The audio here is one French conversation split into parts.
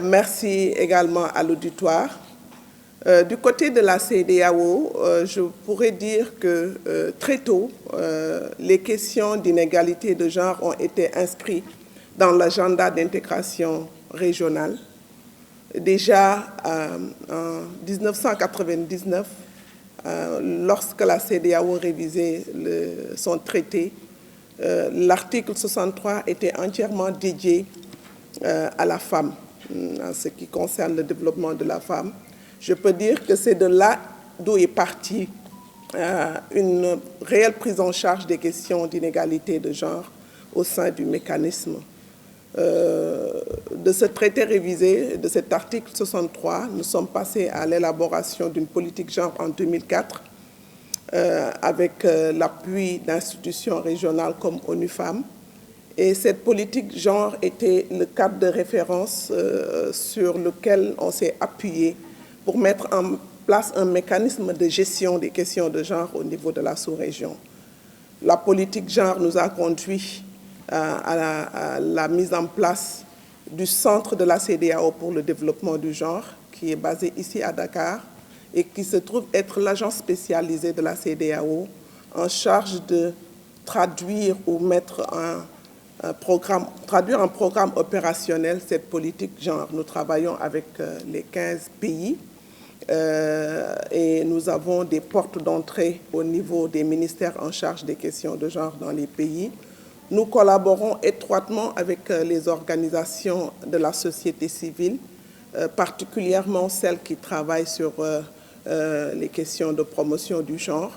Merci également à l'auditoire. Du côté de la CEDEAO, je pourrais dire que très tôt, les questions d'inégalité de genre ont été inscrites dans l'agenda d'intégration régionale. Déjà en 1999, lorsque la CEDEAO révisait son traité, l'article 63 était entièrement dédié à la femme, en ce qui concerne le développement de la femme. Je peux dire que c'est de là d'où est partie une réelle prise en charge des questions d'inégalité de genre au sein du mécanisme. De ce traité révisé, de cet article 63, nous sommes passés à l'élaboration d'une politique genre en 2004 avec l'appui d'institutions régionales comme ONU Femmes. Et cette politique genre était le cadre de référence sur lequel on s'est appuyé pour mettre en place un mécanisme de gestion des questions de genre au niveau de la sous-région. La politique genre nous a conduit à la mise en place du centre de la CEDEAO pour le développement du genre, qui est basé ici à Dakar et qui se trouve être l'agence spécialisée de la CEDEAO en charge de traduire ou traduire en programme opérationnel cette politique genre. Nous travaillons avec les 15 pays et nous avons des portes d'entrée au niveau des ministères en charge des questions de genre dans les pays. Nous collaborons étroitement avec les organisations de la société civile, particulièrement celles qui travaillent sur les questions de promotion du genre.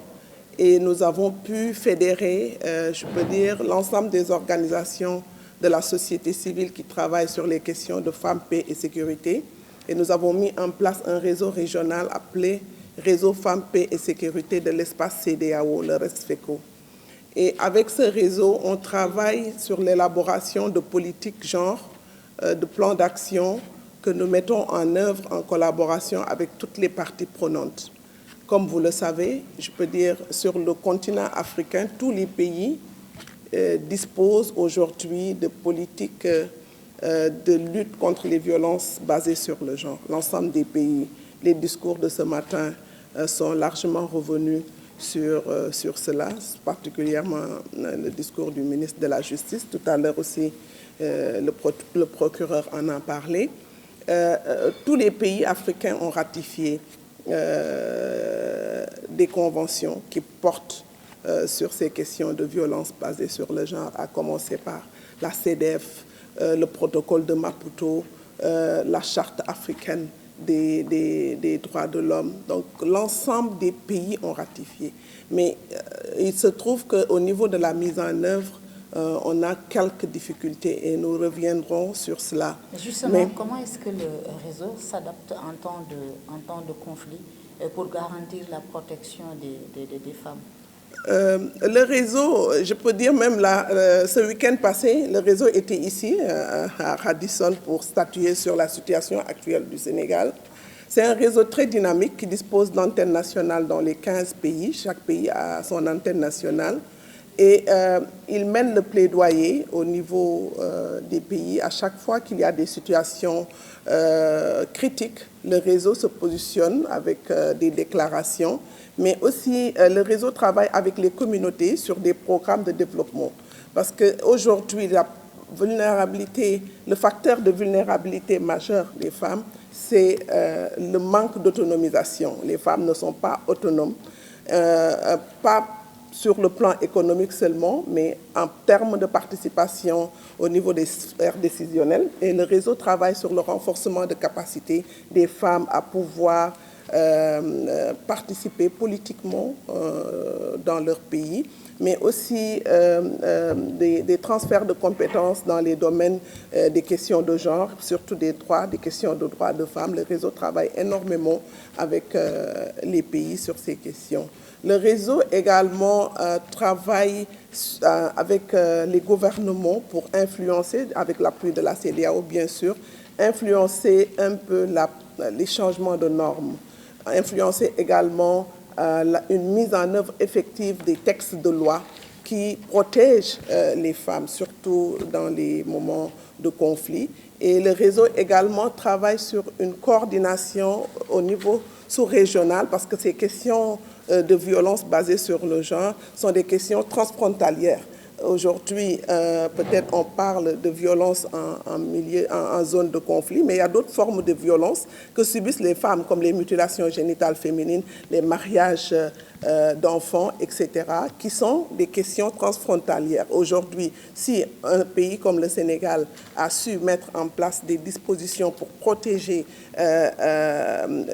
Et nous avons pu fédérer, je peux dire, l'ensemble des organisations de la société civile qui travaillent sur les questions de femmes, paix et sécurité. Et nous avons mis en place un réseau régional appelé Réseau Femmes, Paix et Sécurité de l'espace CEDEAO, le RESFECO. Et avec ce réseau, on travaille sur l'élaboration de politiques genre, de plans d'action que nous mettons en œuvre en collaboration avec toutes les parties prenantes. Comme vous le savez, je peux dire, sur le continent africain, tous les pays disposent aujourd'hui de politiques de lutte contre les violences basées sur le genre. L'ensemble des pays, les discours de ce matin sont largement revenus sur cela, particulièrement le discours du ministre de la Justice. Tout à l'heure aussi, le procureur en a parlé. Tous les pays africains ont ratifié des conventions qui portent sur ces questions de violence basées sur le genre, à commencer par la CEDEF, le protocole de Maputo, la charte africaine des droits de l'homme. Donc l'ensemble des pays ont ratifié. Mais il se trouve qu'au niveau de la mise en œuvre, on a quelques difficultés et nous reviendrons sur cela. Justement, comment est-ce que le réseau s'adapte en temps de conflit pour garantir la protection des femmes? Le réseau, je peux dire même là, ce week-end passé, le réseau était ici à Radisson pour statuer sur la situation actuelle du Sénégal. C'est un réseau très dynamique qui dispose d'antennes nationales dans les 15 pays. Chaque pays a son antenne nationale. Et il mène le plaidoyer au niveau des pays. À chaque fois qu'il y a des situations critiques, le réseau se positionne avec des déclarations. Mais aussi, le réseau travaille avec les communautés sur des programmes de développement. Parce qu'aujourd'hui, le facteur de vulnérabilité majeur des femmes, c'est le manque d'autonomisation. Les femmes ne sont pas autonomes, pas sur le plan économique seulement, mais en termes de participation au niveau des sphères décisionnelles. Et le réseau travaille sur le renforcement de capacité des femmes à pouvoir participer politiquement dans leur pays, mais aussi des transferts de compétences dans les domaines des questions de genre, surtout des questions de droits de femmes. Le réseau travaille énormément avec les pays sur ces questions. Le réseau également travaille avec les gouvernements pour influencer, avec l'appui de la CEDEAO bien sûr, influencer un peu les changements de normes, influencer également une mise en œuvre effective des textes de loi qui protègent les femmes, surtout dans les moments de conflit. Et le réseau également travaille sur une coordination au niveau sous-régional parce que ces questions de violence basées sur le genre sont des questions transfrontalières. Aujourd'hui, peut-être on parle de violence en zone de conflit, mais il y a d'autres formes de violence que subissent les femmes, comme les mutilations génitales féminines, les mariages d'enfants, etc., qui sont des questions transfrontalières. Aujourd'hui, si un pays comme le Sénégal a su mettre en place des dispositions pour protéger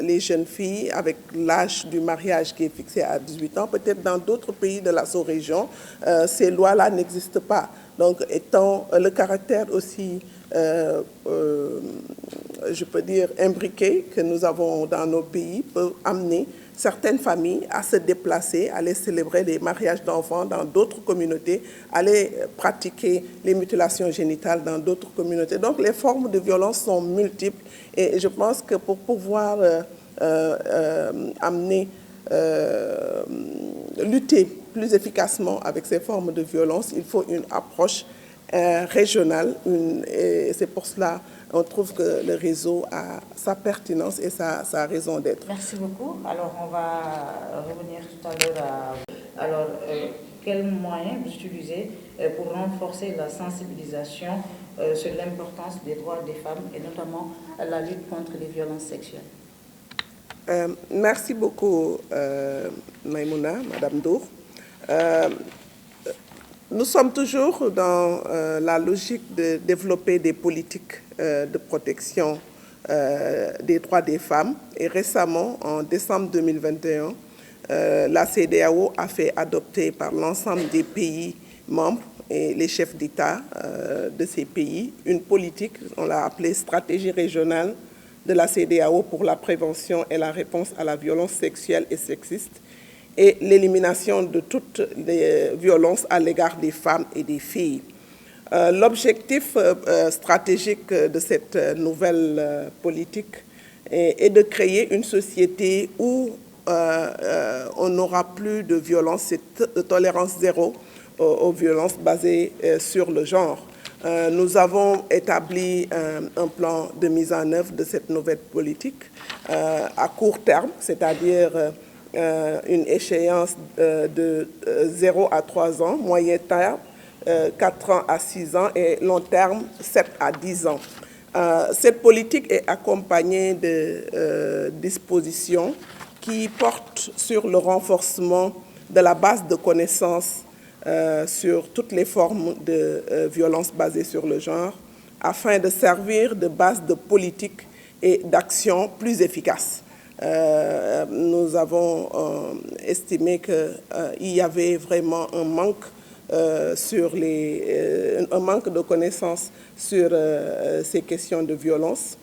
les jeunes filles avec l'âge du mariage qui est fixé à 18 ans, peut-être dans d'autres pays de la sous-région, ces lois-là n'existent pas. Donc, étant le caractère aussi, je peux dire, imbriqué que nous avons dans nos pays, peut amener certaines familles à se déplacer, à aller célébrer des mariages d'enfants dans d'autres communautés, aller pratiquer les mutilations génitales dans d'autres communautés. Donc, les formes de violence sont multiples et je pense que pour pouvoir lutter plus efficacement avec ces formes de violence, il faut une approche régionale. Et c'est pour cela qu'on trouve que le réseau a sa pertinence et sa raison d'être. Merci beaucoup. Alors, on va revenir tout à l'heure à... Alors, quels moyens vous utilisez pour renforcer la sensibilisation sur l'importance des droits des femmes et notamment la lutte contre les violences sexuelles? Merci beaucoup, Maïmouna, Madame Dour. Nous sommes toujours dans la logique de développer des politiques de protection des droits des femmes. Et récemment, en décembre 2021, la CEDEAO a fait adopter par l'ensemble des pays membres et les chefs d'État de ces pays une politique, on l'a appelée stratégie régionale de la CEDEAO pour la prévention et la réponse à la violence sexuelle et sexiste et l'élimination de toutes les violences à l'égard des femmes et des filles. L'objectif stratégique de cette nouvelle politique est de créer une société où on n'aura plus de violence, de tolérance zéro aux violences basées sur le genre. Nous avons établi un plan de mise en œuvre de cette nouvelle politique à court terme, c'est-à-dire une échéance de 0 à 3 ans, moyen terme 4 ans à 6 ans et long terme 7 à 10 ans. Cette politique est accompagnée de dispositions qui portent sur le renforcement de la base de connaissances sur toutes les formes de violence basées sur le genre, afin de servir de base de politique et d'action plus efficaces. Nous avons estimé qu'il y avait vraiment un manque un manque de connaissances sur ces questions de violence.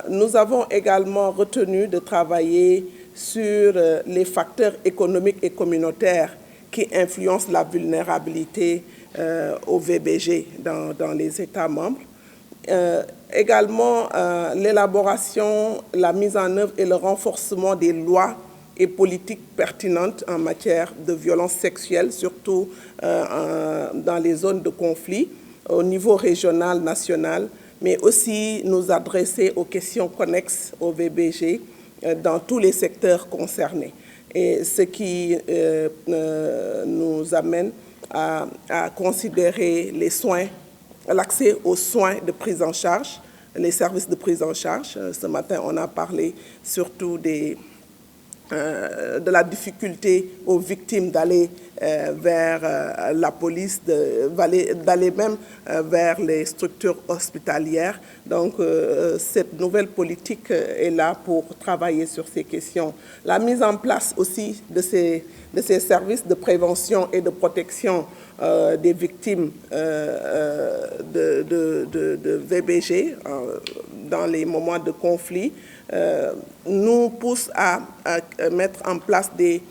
Nous avons également retenu de travailler sur les facteurs économiques et communautaires qui influencent la vulnérabilité au VBG dans les États membres. Également, l'élaboration, la mise en œuvre et le renforcement des lois et politiques pertinentes en matière de violence sexuelle, surtout dans les zones de conflit, au niveau régional, national, mais aussi nous adresser aux questions connexes au VBG dans tous les secteurs concernés. Et ce qui nous amène à considérer les soins, l'accès aux soins de prise en charge, les services de prise en charge. Ce matin, on a parlé surtout de la difficulté aux victimes d'aller vers la police, d'aller même vers les structures hospitalières. Donc, cette nouvelle politique est là pour travailler sur ces questions. La mise en place aussi de ces services de prévention et de protection des victimes de VBG dans les moments de conflit nous pousse à mettre en place des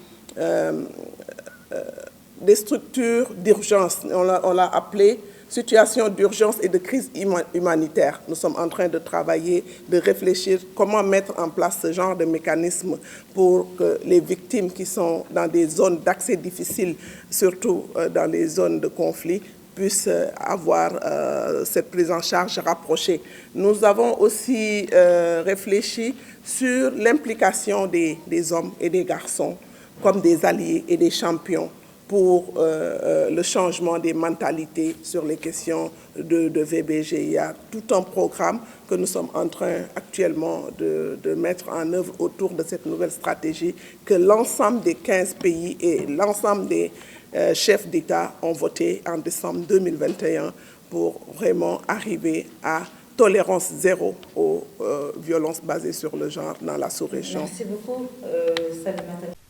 structures d'urgence. On l'a appelé situation d'urgence et de crise humanitaire. Nous sommes en train de travailler, de réfléchir comment mettre en place ce genre de mécanisme pour que les victimes qui sont dans des zones d'accès difficiles, surtout dans les zones de conflit, puissent avoir cette prise en charge rapprochée. Nous avons aussi réfléchi sur l'implication des hommes et des garçons comme des alliés et des champions pour le changement des mentalités sur les questions de VBG. Il y a tout un programme que nous sommes en train actuellement de mettre en œuvre autour de cette nouvelle stratégie que l'ensemble des 15 pays et l'ensemble des chefs d'État ont voté en décembre 2021 pour vraiment arriver à tolérance zéro aux violences basées sur le genre dans la sous-région. Merci beaucoup, Salimata.